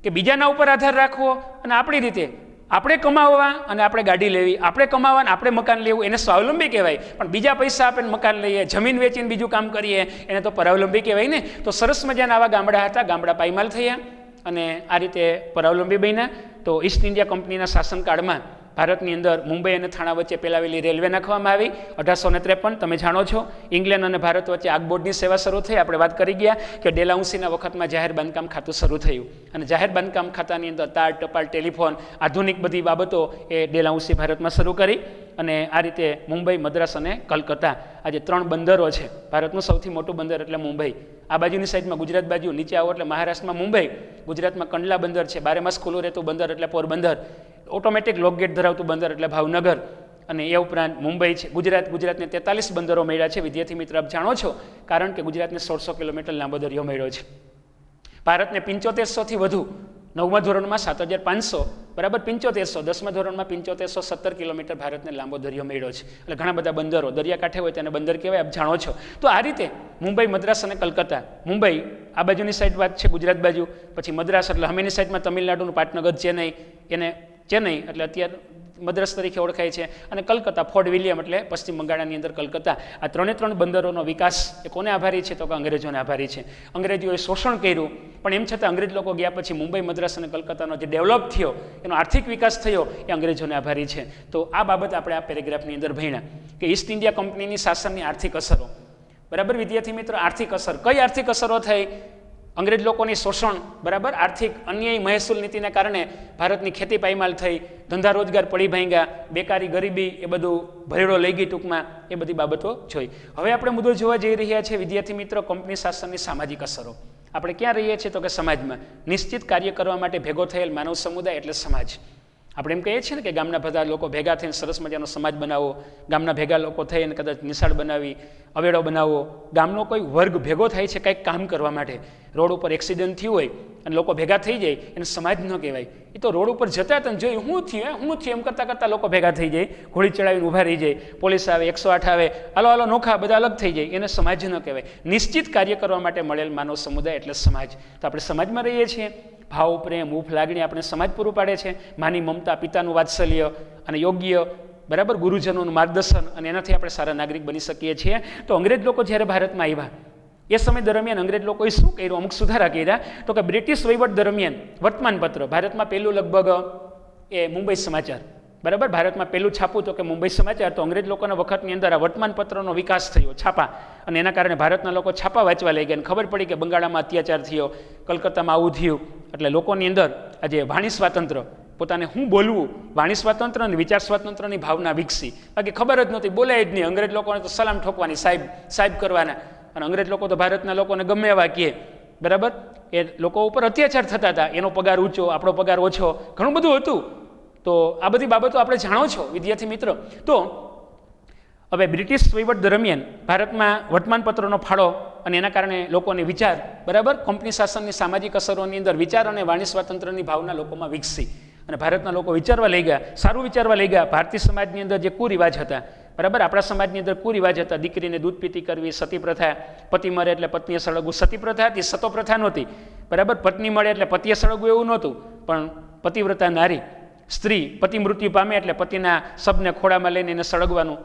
કે બીજાના ઉપર આધાર રાખવો અને આપણી રીતે આપણે કમાવવા અને આપણે ગાડી લેવી, આપણે કમાવા અને આપણે મકાન લેવું, એને સ્વાવલંબી કહેવાય. પણ બીજા પૈસા આપીને મકાન લઈએ, જમીન વેચીને બીજું કામ કરીએ, એને તો પરાવલંબી કહેવાય ને. તો સરસ મજાના આવા ગામડા હતા, ગામડા પાયમાલ થયા અને આ રીતે પરાવલંબી બન્યા. તો ઈસ્ટ ઇન્ડિયા કંપનીના શાસનકાળમાં ભારતની અંદર મુંબઈ અને થાણા વચ્ચે પેલાવેલી રેલવે નાખવામાં આવી 1853. તમે જાણો છો ઇંગ્લેન્ડ અને ભારત વચ્ચે આગબોર્ડની સેવા શરૂ થઈ. આપણે વાત કરી ગયા કે ડેલાઉસીના વખતમાં જાહેર બાંધકામ ખાતું શરૂ થયું, અને જાહેર બાંધકામ ખાતાની અંદર તાર, ટપાલ, ટેલિફોન, આધુનિક બધી બાબતો એ ડેલાઉસી ભારતમાં શરૂ કરી. અને આ રીતે મુંબઈ, મદ્રાસ અને કલકત્તા, આ જે 3 બંદરો છે, ભારતનું સૌથી મોટું બંદર એટલે મુંબઈ. આ બાજુની સાઈડમાં ગુજરાત બાજુ, નીચે આવો એટલે મહારાષ્ટ્રમાં મુંબઈ, ગુજરાતમાં કંડલા બંદર છે, 12 માસ ખુલ્લું રહેતું બંદર એટલે પોરબંદર, ઓટોમેટિક લોકગેટ ધરાવતું બંદર એટલે ભાવનગર, અને એ ઉપરાંત મુંબઈ છે. ગુજરાતને 43 બંદરો મળ્યા છે. વિદ્યાર્થી મિત્ર આપ જાણો છો, કારણ કે ગુજરાતને 1600 કિલોમીટર લાંબો દરિયો મળ્યો છે. ભારતને 7500થી વધુ, 9મા ધોરણમાં 7500, બરાબર 7500, 10મા ધોરણમાં 7517 કિલોમીટર ભારતને લાંબો દરિયો મળ્યો છે. એટલે ઘણા બધા બંદરો, દરિયાકાંઠે હોય તેને બંદર કહેવાય, આપ જાણો છો. તો આ રીતે મુંબઈ, મદ્રાસ અને કલકત્તા. મુંબઈ આ બાજુની સાઈડ વાત છે ગુજરાત બાજુ, પછી મદ્રાસ એટલે હમેની સાઈડમાં તમિલનાડુનું પાટનગર, ચેન્નઈ, એને ચેન્નઈ એટલે અત્યારે મદ્રાસ તરીકે ઓળખાય છે, અને કલકત્તા, ફોર્ટ વિલિયમ એટલે પશ્ચિમ બંગાળની અંદર કલકત્તા. આ 3 બંદરોનો વિકાસ એ કોને આભારી છે તો કે અંગ્રેજોને આભારી છે. અંગ્રેજોએ શોષણ કર્યું, પણ એમ છતાં અંગ્રેજ લોકો ગયા પછી મુંબઈ, મદ્રાસ અને કલકત્તાનો જે ડેવલપ થયો, એનો આર્થિક વિકાસ થયો, એ અંગ્રેજોને આભારી છે. તો આ બાબત આપણે આ પેરેગ્રાફની અંદર ભણ્યા કે ઈસ્ટ ઇન્ડિયા કંપનીની શાસનની આર્થિક અસરો. બરાબર વિદ્યાર્થી મિત્રો, આર્થિક અસર, કઈ આર્થિક અસરો થઈ? અંગ્રેજ લોકોની શોષણ, બરાબર, આર્થિક અન્યાયી મહેસૂલ નીતિને કારણે ભારતની ખેતી પાયમાલ થઈ, ધંધા રોજગાર પડી ભાંગ્યા, બેકારી, ગરીબી, એ બધું ભરેડો લઈ ગઈ. ટૂંકમાં એ બધી બાબતો જોઈ. હવે આપણે મુદ્દો જોવા જઈ રહ્યા છીએ વિદ્યાર્થી મિત્રો, કંપની શાસનની સામાજિક અસરો. આપણે ક્યાં રહીએ છીએ તો કે સમાજમાં. નિશ્ચિત કાર્ય કરવા માટે ભેગો થયેલ માનવ સમુદાય એટલે સમાજ. આપણે એમ કહીએ છીએ ને કે ગામના બધા લોકો ભેગા થઈને સરસ મજાનો સમાજ બનાવો, ગામના ભેગા લોકો થઈને કદાચ નિશાળ બનાવી, અવેડો બનાવો. ગામનો કોઈ વર્ગ ભેગો થાય છે કંઈક કામ કરવા માટે. રોડ ઉપર એક્સિડન્ટ થયું હોય અને લોકો ભેગા થઈ જાય, એને સમાજ ન કહેવાય. એ તો રોડ ઉપર જતા હતા જોયું હું થયું એમ કરતાં કરતાં લોકો ભેગા થઈ જાય, ઘોડી ચડાવીને ઊભા રહી જાય, પોલીસ આવે, 108 આવે, હાલો નોખા, બધા અલગ થઈ જાય, એને સમાજ ન કહેવાય. નિશ્ચિત કાર્ય કરવા માટે મળેલ માનવ સમુદાય એટલે સમાજ. તો આપણે સમાજમાં રહીએ છીએ. ભાવ, પ્રેમ, હૂંફ, લાગણી આપણે સમાજ પૂરું પાડે છે. માની મમતા, પિતાનું વાત્સલ્ય અને યોગ્ય બરાબર ગુરુજનોનું માર્ગદર્શન, અને એનાથી આપણે સારા નાગરિક બની શકીએ છીએ. તો અંગ્રેજ લોકો જ્યારે ભારતમાં આવ્યા એ સમય દરમિયાન અંગ્રેજ લોકોએ શું કર્યું? અમુક સુધારા કર્યા. તો કે બ્રિટિશ વહીવટ દરમિયાન વર્તમાનપત્ર ભારતમાં પહેલું લગભગ એ મુંબઈ સમાચાર, બરાબર, ભારતમાં પહેલું છાપું તો કે મુંબઈ સમાચાર. તો અંગ્રેજ લોકોના વખતની અંદર આ વર્તમાનપત્રનો વિકાસ થયો, છાપા, અને એના કારણે ભારતના લોકો છાપા વાંચવા લઈ ગયા. ખબર પડી કે બંગાળમાં અત્યાચાર થયો, કલકત્તામાં આવું થયું. એટલે લોકોની અંદર આજે વાણી સ્વાતંત્ર્ય, પોતાને હું બોલવું, વાણી સ્વાતંત્ર્ય અને વિચાર સ્વાતંત્ર્યની ભાવના વિકસી. બાકી ખબર જ નહોતી, બોલાય જ નહીં. અંગ્રેજ લોકોને તો સલામ ઠોકવાની, સાહેબ સાહેબ કરવાના. અને અંગ્રેજ લોકો તો ભારતના લોકોને ગમે એવા કહે, બરાબર. એ લોકો ઉપર અત્યાચાર થતા હતા. એનો પગાર ઊંચો, આપણો પગાર ઓછો, ઘણું બધું હતું. તો આ બધી બાબતો આપણે જાણો છો વિદ્યાર્થી મિત્રો. તો હવે બ્રિટિશ વહીવટ દરમિયાન ભારતમાં વર્તમાનપત્રનો ફાળો અને એના કારણે લોકોને વિચાર, બરાબર, કંપની શાસનની સામાજિક અસરોની અંદર વિચાર અને વાણી સ્વાતંત્ર્યની ભાવના લોકોમાં વિકસી અને ભારતના લોકો વિચારવા લઈ ગયા, સારું વિચારવા લઈ ગયા. ભારતીય સમાજની અંદર જે કુરિવાજ હતા, બરાબર, આપણા સમાજની અંદર કુરિવાજ હતા. દીકરીને દૂધ પીતી કરવી, સતી પ્રથા, પતિ મરે એટલે પત્નીએ સળગવું, સતી પ્રથા હતી, સતો પ્રથા નહોતી, બરાબર. પત્ની મળે એટલે પતિએ સળગવું એવું નહોતું, પણ પતિવ્રતા નારી સ્ત્રી પતિ મૃત્યુ પામે એટલે પતિના શબને ખોળામાં લઈને એને સળગવાનું.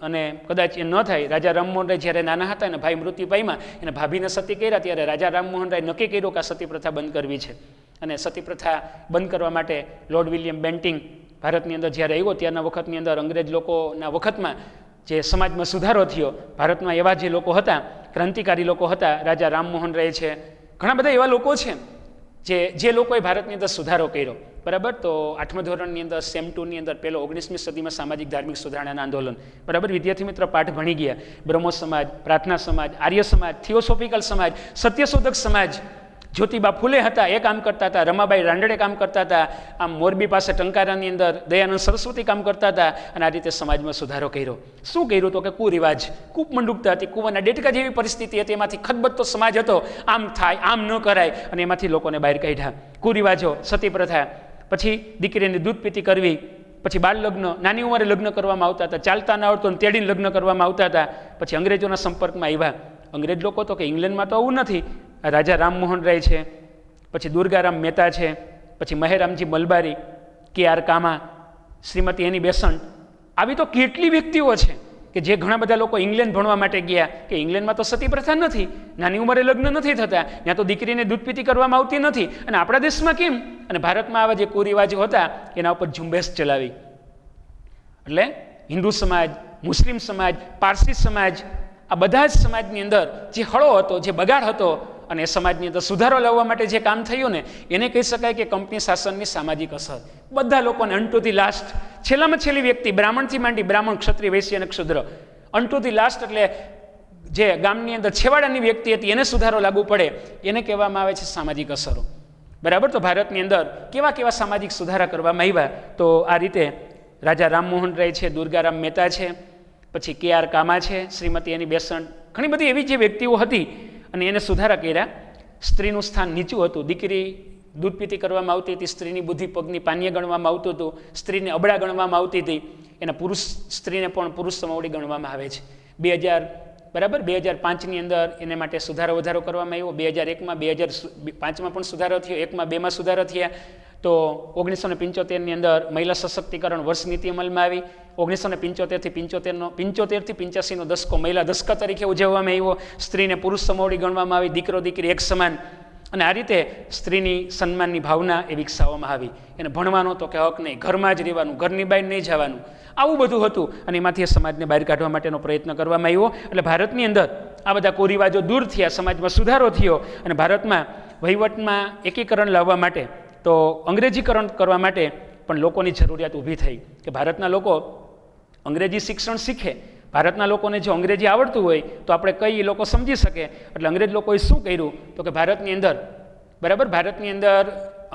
અને કદાચ એ ન થાય, રાજા રામમોહન રાય જ્યારે નાના હતા અને ભાઈ મૃત્યુ પામ્યા, એને ભાભીને સતી કર્યા, ત્યારે રાજા રામમોહન રાય નક્કી કર્યું કે આ સતી પ્રથા બંધ કરવી છે. અને સતી પ્રથા બંધ કરવા માટે લોર્ડ વિલિયમ બેન્ટિંગ ભારતની અંદર જ્યારે આવ્યો, ત્યારના વખતની અંદર અંગ્રેજ લોકોના વખતમાં જે સમાજમાં સુધારો થયો, ભારતમાં એવા જે લોકો હતા, ક્રાંતિકારી લોકો હતા, રાજા રામમોહન રાય છે, ઘણા બધા એવા લોકો છે જે લોકોએ ભારતની અંદર સુધારો કર્યો, બરાબર. તો 8મા ધોરણની અંદર સેમ 2ની અંદર પહેલો 19મી સદીમાં સામાજિક ધાર્મિક સુધારણાના આંદોલન, બરાબર. વિદ્યાર્થી મિત્ર પાઠ ભણી ગયા. બ્રહ્મો સમાજ, પ્રાર્થના સમાજ, આર્ય સમાજ, થિયોસોફિકલ સમાજ, સત્યશોધક સમાજ. જ્યોતિબા ફૂલે હતા, એ કામ કરતા હતા. રમાબાઈ રાંડડે કામ કરતા હતા. આમ મોરબી પાસે ટંકારાની અંદર દયાનંદ સરસ્વતી કામ કરતા હતા. અને આ રીતે સમાજમાં સુધારો કર્યો. શું કર્યું? તો કે કુરિવાજ, કૂપમંડુકતા હતી, કૂવાના ડેટકા જેવી પરિસ્થિતિ હતી. એમાંથી ખદબદતો સમાજ હતો, આમ થાય, આમ ન કરાય, અને એમાંથી લોકોને બહાર કાઢ્યા. કુરિવાજો, સતી પ્રથા, પછી દીકરીને દૂધ પીતી કરવી, પછી બાળ લગ્ન, નાની ઉંમરે લગ્ન કરવામાં આવતા હતા, ચાલતા ના આવડતું તેડીને લગ્ન કરવામાં આવતા હતા. પછી અંગ્રેજોના સંપર્કમાં આવ્યા. અંગ્રેજ લોકો તો કે ઇંગ્લેન્ડમાં તો આવું નથી. રાજા રામમોહન રાય છે, પછી દુર્ગારામ મહેતા છે, પછી મહેરામજી મલબારી, કે.આર. કામા, શ્રીમતી એની બેસન્ટ, આવી તો કેટલી વ્યક્તિઓ છે કે જે ઘણા બધા લોકો ઇંગ્લેન્ડ ભણવા માટે ગયા કે ઇંગ્લેન્ડમાં તો સતી પ્રથા નથી, નાની ઉંમરે લગ્ન નથી થતા, ત્યાં તો દીકરીને દૂધ પીતી કરવામાં આવતી નથી. અને આપણા દેશમાં કેમ? અને ભારતમાં આવા જે કુરિવાજો હતા એના ઉપર ઝુંબેશ ચલાવી. એટલે હિન્દુ સમાજ, મુસ્લિમ સમાજ, પારસી સમાજ, આ બધા જ સમાજની અંદર જે હળો હતો, જે બગાડ હતો, અને એ સમાજની અંદર સુધારો લાવવા માટે જે કામ થયું ને, એને કહી શકાય કે કંપની શાસનની સામાજિક અસર. બધા લોકોને અન ટુ ધી લાસ્ટ, છેલ્લામાં છેલ્લી વ્યક્તિ, બ્રાહ્મણથી માંડી બ્રાહ્મણ, ક્ષત્રિય, વૈશ્ય અને ક્ષુદ્ર, અન ટુ ધી લાસ્ટ, એટલે જે ગામની અંદર છેવાડાની વ્યક્તિ હતી એને સુધારો લાગુ પડે, એને કહેવામાં આવે છે સામાજિક અસરો, બરાબર. તો ભારતની અંદર કેવા કેવા સામાજિક સુધારા કરવામાં આવ્યા? તો આ રીતે રાજા રામમોહન રાય છે, દુર્ગારામ મહેતા છે, પછી કે.આર. કામા છે, શ્રીમતી એની બેસન્ટ, ઘણી બધી એવી જે વ્યક્તિઓ હતી અને એને સુધારા કર્યા. સ્ત્રીનું સ્થાન નીચું હતું, દીકરી દૂધ પીતી કરવામાં આવતી હતી, સ્ત્રીની બુદ્ધિ પગની પાનીય ગણવામાં આવતું હતું, સ્ત્રીને અબળા ગણવામાં આવતી હતી, એના સ્ત્રીને પણ પુરુષ સમોવડી ગણવામાં આવે છે. 2005ની અંદર એને માટે સુધારો વધારો કરવામાં આવ્યો. 2001માં, 2005માં પણ સુધારો થયો, 1માં, 2માં સુધારો થયા. તો 1975ની અંદર મહિલા સશક્તિકરણ વર્ષ નીતિ અમલમાં આવી. 1975થી 85નો દશકો મહિલા દશકા તરીકે ઉજવવામાં આવ્યો. સ્ત્રીને પુરુષ સમોવડી ગણવામાં આવી, દીકરો દીકરી એક સમાન. અને આ રીતે સ્ત્રીની સન્માનની ભાવના એ વિકસાવવામાં આવી. એને ભણવાનો તો કે હક નહીં, ઘરમાં જ રહેવાનું, ઘરની બહાર નહીં જવાનું, આવું બધું હતું. અને એમાંથી સમાજને બહાર કાઢવા માટેનો પ્રયત્ન કરવામાં આવ્યો. એટલે ભારતની અંદર આ બધા કુરિવાજો દૂર થયા, સમાજમાં સુધારો થયો, અને ભારતમાં વહીવટમાં એકીકરણ લાવવા માટે, તો અંગ્રેજીકરણ કરવા માટે પણ લોકોની જરૂરિયાત ઊભી થઈ કે ભારતના લોકો અંગ્રેજી શિક્ષણ શીખે. ભારતના લોકોને જો અંગ્રેજી આવડતું હોય તો આપણે કઈ લોકો સમજી શકે. એટલે અંગ્રેજ લોકોએ શું કર્યું? તો કે ભારતની અંદર, બરાબર, ભારતની અંદર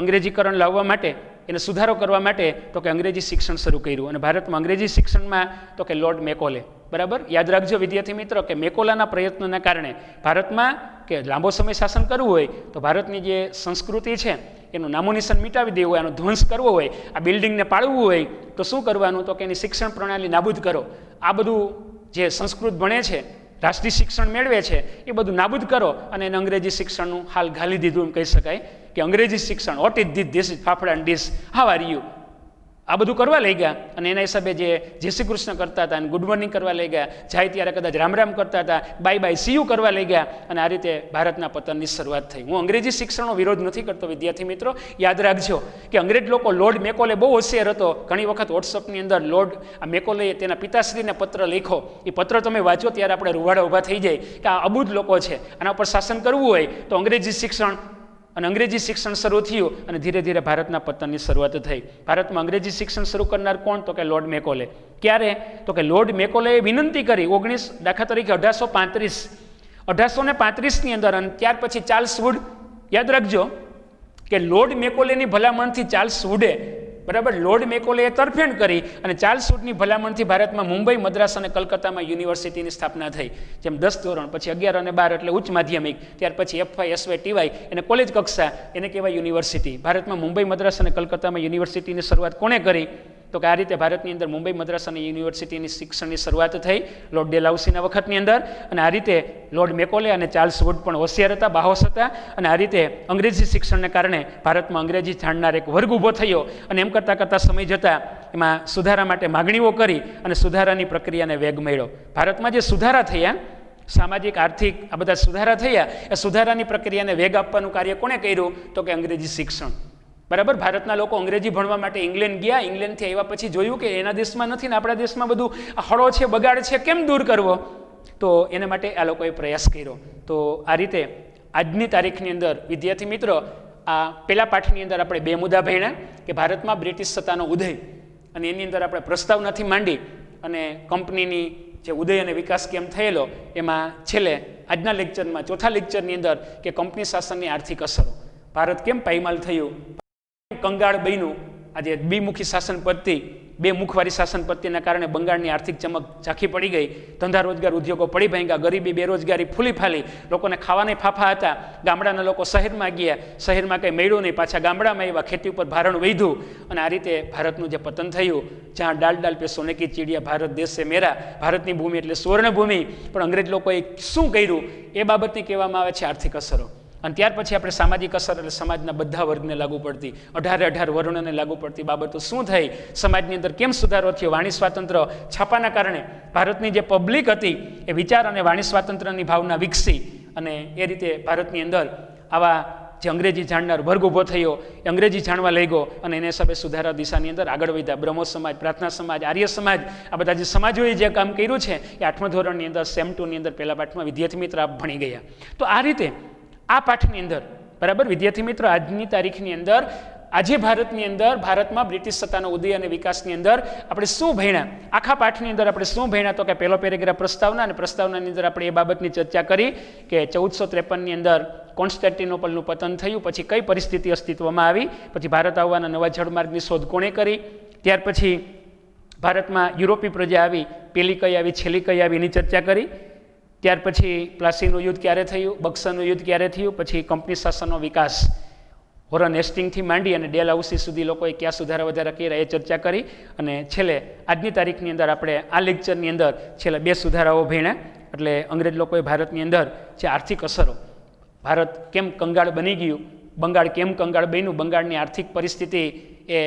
અંગ્રેજીકરણ લાવવા માટે એને સુધારો કરવા માટે તો કે અંગ્રેજી શિક્ષણ શરૂ કર્યું. અને ભારતમાં અંગ્રેજી શિક્ષણમાં તો કે લોર્ડ મેકોલે. બરાબર, યાદ રાખજો વિદ્યાર્થી મિત્રો કે મેકોલાના પ્રયત્નોના કારણે ભારતમાં કે લાંબો સમય શાસન કરવું હોય તો ભારતની જે સંસ્કૃતિ છે એનું નામો નિશાન મિટાવી દેવું હોય, એનો ધ્વંસ કરવો હોય, આ બિલ્ડિંગને પાળવું હોય તો શું કરવાનું, તો કે એની શિક્ષણ પ્રણાલી નાબૂદ કરો. આ બધું જે સંસ્કૃત ભણે છે, રાષ્ટ્રીય શિક્ષણ મેળવે છે, એ બધું નાબૂદ કરો અને એને અંગ્રેજી શિક્ષણનું હાલ ઘાલી દીધું એમ કહી શકાય કે અંગ્રેજી શિક્ષણ what is this is fafda and dish, how are you, આ બધું કરવા લઈ ગયા. અને એના હિસાબે જે જય શ્રી કૃષ્ણ કરતા હતા અને ગુડ મોર્નિંગ કરવા લઈ ગયા, જાય ત્યારે કદાચ રામ રામ કરતા હતા, બાય બાય સી યુ કરવા લઈ ગયા, અને આ રીતે ભારતના પતનની શરૂઆત થઈ. હું અંગ્રેજી શિક્ષણનો વિરોધ નથી કરતો વિદ્યાર્થી મિત્રો, યાદ રાખજો કે અંગ્રેજ લોકો, લોર્ડ મેકોલે બહુ હોશિયાર હતો. ઘણી વખત વોટ્સઅપની અંદર લોર્ડ મેકોલે તેના પિતાશ્રીને પત્ર લખ્યો, એ પત્ર તમે વાંચો ત્યારે આપણે રૂવાડા ઊભા થઈ જાય કે આ અબૂધ લોકો છે, આના ઉપર શાસન કરવું હોય તો અંગ્રેજી શિક્ષણ. અને અંગ્રેજી શિક્ષણ શરૂ થયું અને ધીરે ધીરે ભારતના પતનની શરૂઆત થઈ. ભારતમાં અંગ્રેજી શિક્ષણ શરૂ કરનાર કોણ, તો કે લોર્ડ મેકોલે. ક્યારે, તો કે લોર્ડ મેકોલેએ વિનંતી કરી દાખલા તરીકે 1835ની અંદર, અને ત્યાર પછી ચાર્લ્સ વુડ. યાદ રાખજો કે લોર્ડ મેકોલેની ભલામણથી ચાર્લ્સ વુડે, બરાબર, લોર્ડ મેકોલેએ તરફેણ કરી અને ચાર્લ્સ વુડની ભલામણથી ભારતમાં મુંબઈ, મદ્રાસ અને કલકત્તામાં યુનિવર્સિટીની સ્થાપના થઈ. જેમ 10 ધોરણ, પછી 11 અને 12 એટલે ઉચ્ચ માધ્યમિક, ત્યાર પછી FY, SY, TY એને કોલેજ કક્ષા, એને કહેવાય યુનિવર્સિટી. ભારતમાં મુંબઈ, મદ્રાસ અને કલકત્તામાં યુનિવર્સિટીની શરૂઆત કોણે કરી, તો કે આ રીતે ભારતની અંદર મુંબઈ, મદ્રાસ અને યુનિવર્સિટીની શિક્ષણની શરૂઆત થઈ લોર્ડ ડેલહાઉસીના વખતની અંદર. અને આ રીતે લોર્ડ મેકોલે અને ચાર્લ્સ વુડ પણ હોશિયાર હતા, બાહોશ હતા. અને આ રીતે અંગ્રેજી શિક્ષણને કારણે ભારતમાં અંગ્રેજી જાણનાર એક વર્ગ ઊભો થયો. અને એમ કરતાં કરતાં સમય જતાં એમાં સુધારા માટે માગણીઓ કરી અને સુધારાની પ્રક્રિયાને વેગ મળ્યો. ભારતમાં જે સુધારા થયા, સામાજિક, આર્થિક, આ બધા સુધારા થયા, એ સુધારાની પ્રક્રિયાને વેગ આપવાનું કાર્ય કોણે કર્યું, તો કે અંગ્રેજી શિક્ષણ. બરાબર, ભારતના લોકો અંગ્રેજી ભણવા માટે ઇંગ્લેન્ડ ગયા. ઇંગ્લેન્ડથી આવ્યા પછી જોયું કે એના દેશમાં નથી ને આપણા દેશમાં બધું હળો છે, બગાડ છે, કેમ દૂર કરવો, તો એના માટે આ લોકોએ પ્રયાસ કર્યો. તો આ રીતે આજની તારીખની અંદર વિદ્યાર્થી મિત્રો આ પહેલા પાઠની અંદર આપણે 2 મુદ્દા ભણ્યા કે ભારતમાં બ્રિટિશ સત્તાનો ઉદય, અને એની અંદર આપણે પ્રસ્તાવનાથી માંડી અને કંપનીની જે ઉદય અને વિકાસ કેમ થયેલો, એમાં છેલ્લે આજના લેક્ચરમાં, ચોથા લેક્ચરની અંદર કે કંપની શાસનની આર્થિક અસરો, ભારત કેમ પાયમાલ થયું, કંગાળ બન્યું. આજે દ્વિમુખી શાસન પદ્ધતિ, 2 મુખવાળી શાસન પદ્ધતિના કારણે બંગાળની આર્થિક ચમક ઝાંખી પડી ગઈ, ધંધા રોજગાર ઉદ્યોગો પડી ભાંગ્યા, ગરીબી, બેરોજગારી ફૂલી ફાલી, લોકોને ખાવાને ફાફા હતા. ગામડાના લોકો શહેરમાં ગયા, શહેરમાં કંઈ મળ્યું નહીં, પાછા ગામડામાં આવ્યા, ખેતી ઉપર ભારણ વધ્યું. અને આ રીતે ભારતનું જે પતન થયું, જ્યાં ડાલ ડાલ પે સોને કી ચીડિયા, ભારત દેશ છે મેરા, ભારતની ભૂમિ એટલે સુવર્ણ ભૂમિ. પણ અંગ્રેજ લોકોએ શું કર્યું એ બાબતની કહેવામાં આવે છે આર્થિક અસરો. અને ત્યાર પછી આપણે સામાજિક અસર એટલે સમાજના બધા વર્ગને લાગુ પડતી, 18 વર્ણોને લાગુ પડતી બાબતો શું થઈ, સમાજની અંદર કેમ સુધારો થયો, વાણી સ્વાતંત્ર્ય છાપાના કારણે ભારતની જે પબ્લિક હતી એ વિચાર અને વાણી સ્વાતંત્ર્યની ભાવના વિકસી. અને એ રીતે ભારતની અંદર આવા જે અંગ્રેજી જાણનાર વર્ગ ઊભો થયો, એ અંગ્રેજી જાણવા લઈ ગયો અને એને હિસાબે સુધારા દિશાની અંદર આગળ વધ્યા. બ્રહ્મો સમાજ, પ્રાર્થના સમાજ, આર્ય સમાજ, આ બધા જે સમાજોએ જે કામ કર્યું છે એ 8મા ધોરણની અંદર સેમ 2ની અંદર પહેલા પાઠમાં વિદ્યાર્થી મિત્ર આપ ભણી ગયા. તો આ રીતે આ પાઠની અંદર, બરાબર વિદ્યાર્થી મિત્રો, આજની તારીખની અંદર આજે ભારતની અંદર, ભારતમાં બ્રિટિશ સત્તાનો ઉદય અને વિકાસની અંદર આપણે શું ભણ્યા, આખા પાઠની અંદર આપણે શું ભણ્યા, તો કે પહેલો પેરેગ્રાફ પ્રસ્તાવના, અને પ્રસ્તાવનાની અંદર આપણે એ બાબતની ચર્ચા કરી કે 1453ની અંદર કોન્સ્ટેન્ટિનોપલનું પતન થયું, પછી કઈ પરિસ્થિતિ અસ્તિત્વમાં આવી, પછી ભારત આવવાના નવા જળમાર્ગની શોધ કોણે કરી, ત્યાર પછી ભારતમાં યુરોપી પ્રજા આવી, પેલી કઈ આવી, છેલ્લી કઈ આવી, એની ચર્ચા કરી. ત્યાર પછી પ્લાસીનું યુદ્ધ ક્યારે થયું, બક્સરનું યુદ્ધ ક્યારે થયું, પછી કંપની શાસનનો વિકાસ હોરન હેસ્ટિંગથી માંડી અને ડેલહાઉસી સુધી લોકોએ ક્યાં સુધારા વધારા કર્યા એ ચર્ચા કરી. અને છેલ્લે આજની તારીખની અંદર આપણે આ લેક્ચરની અંદર છેલ્લે 2 સુધારાઓ ભણ્યા. એટલે અંગ્રેજ લોકોએ ભારતની અંદર જે આર્થિક અસરો, ભારત કેમ કંગાળ બની ગયું, બંગાળ કેમ કંગાળ બન્યું, બંગાળની આર્થિક પરિસ્થિતિ એ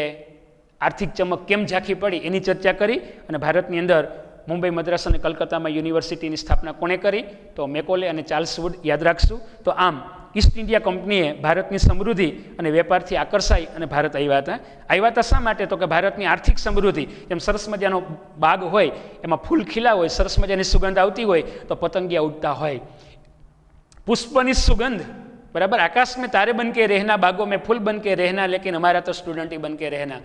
આર્થિક ચમક કેમ ઝાંખી પડી એની ચર્ચા કરી. અને ભારતની અંદર મુંબઈ, મદ્રાસ અને કલકત્તામાં યુનિવર્સિટીની સ્થાપના કોણે કરી, તો મેકોલે અને ચાર્લ્સ વુડ, યાદ રાખશું. તો આમ ઈસ્ટ ઇન્ડિયા કંપનીએ ભારતની સમૃદ્ધિ અને વેપારથી આકર્ષાઈ અને ભારત આવ્યા હતા. શા માટે, તો કે ભારતની આર્થિક સમૃદ્ધિ, જેમ સરસ મજાનો બાગ હોય એમાં ફૂલ ખીલા હોય, સરસ મજાની સુગંધ આવતી હોય તો પતંગિયા ઉડતા હોય. પુષ્પની સુગંધ, બરાબર, આકાશ મેં તારે બન કે રહેના, બાગો મેં ફૂલ બન કે રહેના, લેकिन हमारा तो स्टूडेंट ही बन के रहना.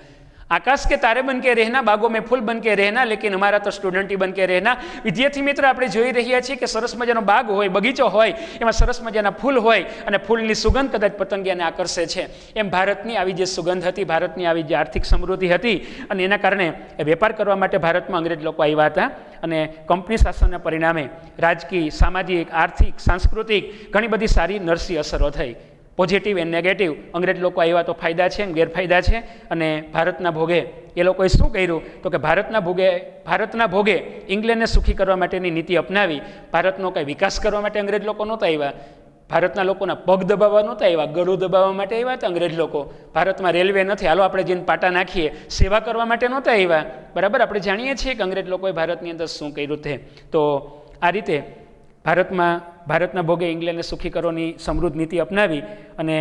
आकाश के तारे बन के रहना, बागों में फूल बन के रहना, लेकिन हमारा तो स्टूडेंट ही बन के रहना। विद्यार्थी मित्र, આપણે જોઈ રહ્યા છીએ કે સરસ મજાનો બાગ હોય, બગીચો હોય, એમાં સરસ મજાના ફૂલ હોય અને ફૂલની સુગંધ કદાચ પતંગિયાને આકર્ષે છે। એમ ભારતની આવી જે સુગંધ હતી, ભારતની આવી જે આર્થિક સમૃદ્ધિ હતી અને એના કારણે વેપાર કરવા માટે ભારતમાં અંગ્રેજ લોકો આવ્યા હતા અને કંપની શાસનના પરિણામે રાજકીય, સામાજિક, આર્થિક, સાંસ્કૃતિક ઘણી બધી સારી નરસી અસરો થઈ। પોઝિટિવ એન્ડ નેગેટિવ અંગ્રેજ લોકો આવ્યા તો ફાયદા છે, ગેરફાયદા છે। અને ભારતના ભોગે એ લોકોએ શું કર્યું તો કે ભારતના ભોગે ઇંગ્લેન્ડને સુખી કરવા માટેની નીતિ અપનાવી। ભારતનો કંઈ વિકાસ કરવા માટે અંગ્રેજ લોકો નહોતા આવ્યા, ભારતના લોકોના પગ દબાવવા નહોતા આવ્યા, ગળું દબાવવા માટે આવ્યા હતા અંગ્રેજ લોકો। ભારતમાં રેલવે નથી, હાલો આપણે જઈને પાટા નાખીએ, સેવા કરવા માટે નહોતા આવ્યા, બરાબર। આપણે જાણીએ છીએ કે અંગ્રેજ લોકોએ ભારતની અંદર શું કર્યું તે। તો આ રીતે ભારતના ભોગે ઇંગ્લેન્ડને સુખી કરવાની સમૃદ્ધ નીતિ અપનાવી અને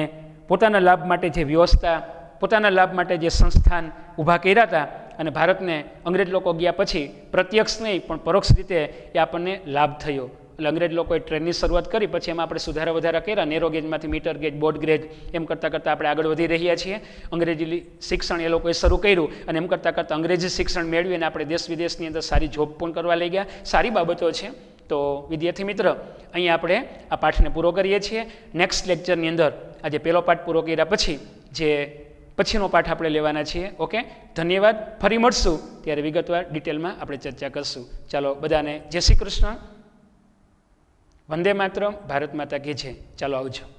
પોતાના લાભ માટે જે વ્યવસ્થા, પોતાના લાભ માટે જે સંસ્થાન ઊભા કર્યા હતા અને ભારતને અંગ્રેજ લોકો ગયા પછી પ્રત્યક્ષ નહીં પણ પરોક્ષ રીતે એ આપણને લાભ થયો। એટલે અંગ્રેજ લોકોએ ટ્રેનની શરૂઆત કરી, પછી એમાં આપણે સુધારા વધારા કર્યા, નેરો ગેજમાંથી મીટર ગેજ, બોર્ડ ગેજ, એમ કરતાં કરતાં આપણે આગળ વધી રહ્યા છીએ। અંગ્રેજી શિક્ષણ એ લોકોએ શરૂ કર્યું અને એમ કરતાં કરતાં અંગ્રેજી શિક્ષણ મેળવીને આપણે દેશ વિદેશની અંદર સારી જોબ પણ કરવા લઈ ગયા। સારી બાબતો છે। તો વિદ્યાર્થી મિત્ર, અહીંયા આપણે આ પાઠને પૂરો કરીએ છીએ। નેક્સ્ટ લેક્ચરની અંદર આજે પહેલો પાઠ પૂરો કર્યા પછી જે પછીનો પાઠ આપણે લેવાના છીએ। ઓકે, ધન્યવાદ। ફરી મળશું ત્યારે વિગતવાર ડિટેલમાં આપણે ચર્ચા કરશું। ચાલો બધાને જય શ્રી કૃષ્ણ, વંદે માતરમ, ભારત માતા કી જય। ચાલો આવજો।